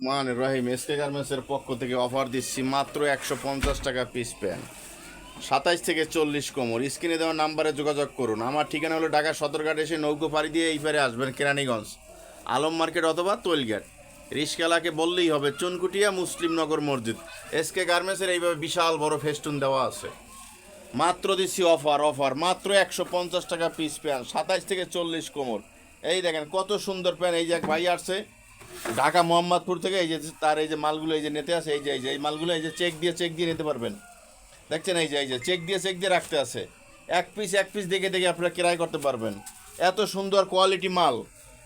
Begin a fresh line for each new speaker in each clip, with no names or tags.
মান রহিম এসকে গার্মেন্টসের পক্ষ থেকে অফার দিচ্ছি মাত্র 150 টাকা পিস প্যান্ট 27 থেকে 40 কোমর। স্ক্রিনে দেওয়া নাম্বারে যোগাযোগ করুন। আমার ঠিকানা হলো ঢাকা সদরঘাট, এসে নৌকো পাড়ি দিয়ে এই পারে আসবেন কেরানীগঞ্জ আলম মার্কেট অথবা তৈলঘাট। রিস্কালাকে বললেই হবে চুনকুটিয়া মুসলিমনগর মসজিদ। এসকে গার্মেন্টসের এইভাবে বিশাল বড় ফেস্টুন দেওয়া আছে। মাত্র দিচ্ছি অফার মাত্র 150 টাকা পিস প্যান্ট 27 থেকে 40 কোমর। এই দেখেন কত সুন্দর প্যান্ট। এই যে এক ভাই আসছে ঢাকা মোহাম্মদপুর থেকে, এই যে তার এই যে মালগুলো এই যে নিতে আছে, এই মালগুলো এই যে চেক দিয়ে নিতে পারবেন। দেখছেন এই যে চেক দিয়ে রাখতে আছে। এক পিস দেখে আপনারা ক্রয় করতে পারবেন। এত সুন্দর কোয়ালিটি মাল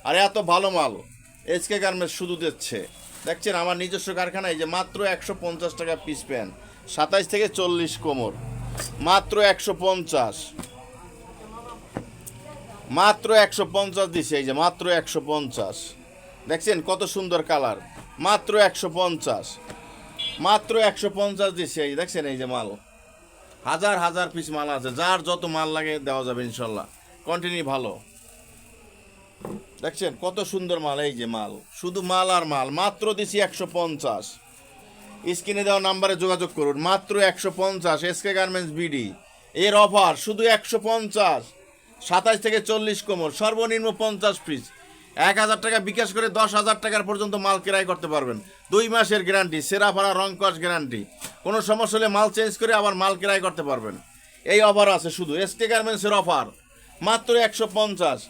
আর এত ভালো মাল এসকে গার্মেন্টস শুধু দিচ্ছে। দেখছেন আমার নিজস্ব কারখানা। এই যে মাত্র 150 টাকা পিস প্যান্ট 27 থেকে 40 কোমর। মাত্র 150 দিচ্ছে। এই যে মাত্র 150। দেখছেন কত সুন্দর কালার। মাত্র 150 দিচ্ছে। এই দেখছেন এই যে মাল হাজার পিস মাল আছে। যার যত মাল লাগে দেওয়া যাবে ইনশাল্লাহ। কন্টিনিউ ভালো। দেখছেন কত সুন্দর মাল। এই যে মাল, শুধু মাল আর মাল। মাত্র দিছি 150। স্ক্রিনে দেওয়া নাম্বারে যোগাযোগ করুন। মাত্র 150 এসকে গার্মেন্টস বিডি এর অফার শুধু 150। 27 থেকে 40 কোমর, সর্বনিম্ন 50 পিস। 1000 টাকা বিকাশ করে 10,000 টাকার পর্যন্ত মাল ক্রয় করতে পারবেন। 2 মাসের গ্যারান্টি, সেরা ভাড়া, রং কস গ্যারান্টি। কোনো সমস্যা হলে মাল চেঞ্জ করে আবার মাল ক্রয় করতে পারবেন। এই অফার আছে শুধু এসকে গার্মেন্টসের অফার মাত্র 150।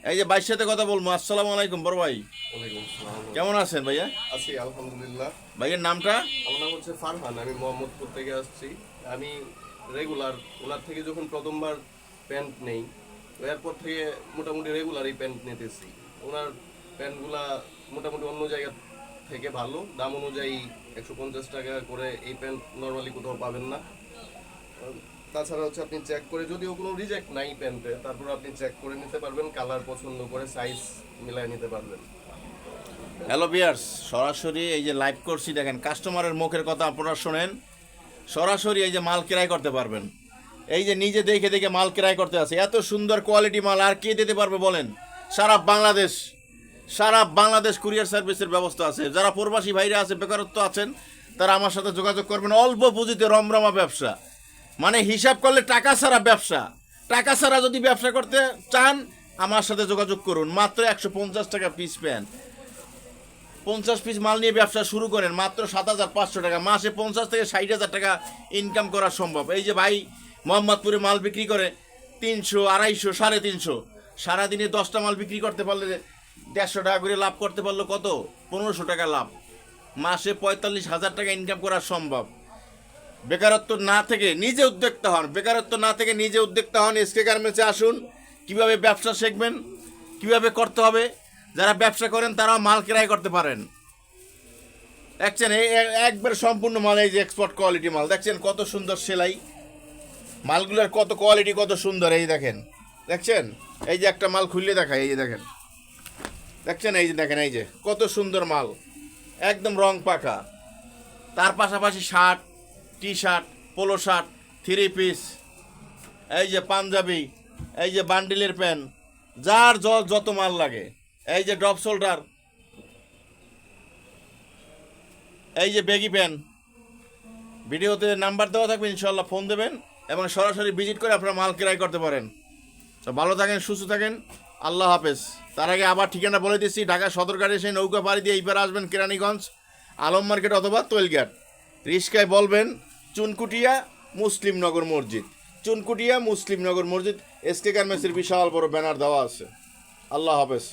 এই যে ভাইয়ের সাথে কথা বলবো। আসসালামু আলাইকুম বড় ভাই, কেমন আছেন ভাইয়া?
আছি আলহামদুলিল্লাহ।
ভাইয়ের নামটা?
আমার নাম হচ্ছে ফারহান, আমি মোহাম্মদপুর থেকে আসছি। আমি রেগুলার ওনার থেকে যখন প্রথমবার প্যান্ট নেই, এরপর থেকে মোটামুটি রেগুলারই প্যান্ট নিতেছি। ওনার প্যান্টগুলা মোটামুটি অন্য জায়গা থেকে ভালো। দাম অনুযায়ী 150 টাকা করে এই প্যান্ট নর্মালি কোথাও পাবেন না। তাছাড়া হচ্ছে আপনি চেক করে, যদিও কোনো রিজেক্ট নাই প্যান্টে, তারপর আপনি চেক করে নিতে পারবেন, কালার পছন্দ করে সাইজ মিলাই নিতে পারবেন।
হ্যালো ভিউয়ার্স, সরাসরি এই যে লাইভ করছি, দেখেন কাস্টমারের মুখের কথা আপনারা শোনেন। সরাসরি এই যে মাল ক্রয় করতে পারবেন। এই যে নিজে দেখে মাল ক্রয় করতে আছে। এত সুন্দর কোয়ালিটি মাল আর কে দিতে পারবে বলেন? সারা বাংলাদেশ কুরিয়ার সার্ভিসের ব্যবস্থা আছে। যারা প্রবাসী ভাইরা আছে, বেকারত্ব আছেন, তারা আমার সাথে যোগাযোগ করবেন। অল্প পুঁজিতে রমরমা ব্যবসা, মানে হিসাব করলে টাকা ছাড়া ব্যবসা। টাকা ছাড়া যদি ব্যবসা করতে চান আমার সাথে যোগাযোগ করুন। মাত্র 150 টাকা পিস প্যান্ট। 50 পিস মাল নিয়ে ব্যবসা শুরু করেন মাত্র 7,500 টাকা। মাসে 50 থেকে 60,000 টাকা ইনকাম করা সম্ভব। এই যে ভাই মোহাম্মদপুরে মাল বিক্রি করে 300, 250, 350। সারাদিনে 10টা মাল বিক্রি করতে পারলে 150 টাকা করে লাভ করতে পারলো কত? 1500 টাকা লাভ। মাসে 45,000 টাকা ইনকাম করা সম্ভব। বেকারত্ব না থেকে নিজে উদ্যোক্তা হন। এসকে গার্মেন্টসে আসুন। কিভাবে ব্যবসা শিখবেন, কিভাবে করতে হবে, যারা ব্যবসা করেন তারাও মাল ক্রয় করতে পারেন। দেখছেন একবার সম্পূর্ণ মাল। এই যে এক্সপোর্ট কোয়ালিটি মাল। দেখছেন কত সুন্দর সেলাই, মালগুলোর কত কোয়ালিটি, কত সুন্দর। এই দেখছেন এই যে একটা মাল খুললে দেখায়। এই যে দেখছেন এই যে কত সুন্দর মাল, একদম রং পাকা। তার পাশাপাশি shirt, T shirt, polo shirt, 3 piece, এই যে পাঞ্জাবি, এই যে বান্ডিলের প্যান্ট, যার যত মাল লাগে। এই যে ড্রপ শোল্ডার, এই যে বেগি প্যান্ট। ভিডিওতে নাম্বার দেওয়া থাকবে, ইনশাল্লাহ ফোন দেবেন এবং সরাসরি ভিজিট করে আপনারা মাল ক্রয় করতে পারেন। তো ভালো থাকেন, সুস্থ থাকেন, আল্লাহ হাফেজ। তার আগে আবার ঠিকানা বলে দিচ্ছি, ঢাকা সদরঘাটে এসে নৌকা পাড়ি দিয়ে এইবার আসবেন কেরানীগঞ্জ আলম মার্কেট অথবা তৈলঘাট। রিস্কায় বলবেন চুনকুটিয়া মুসলিমনগর মসজিদ। এসকে গার্মেন্টসের বিশাল বড় ব্যানার দেওয়া আছে। আল্লাহ হাফেজ।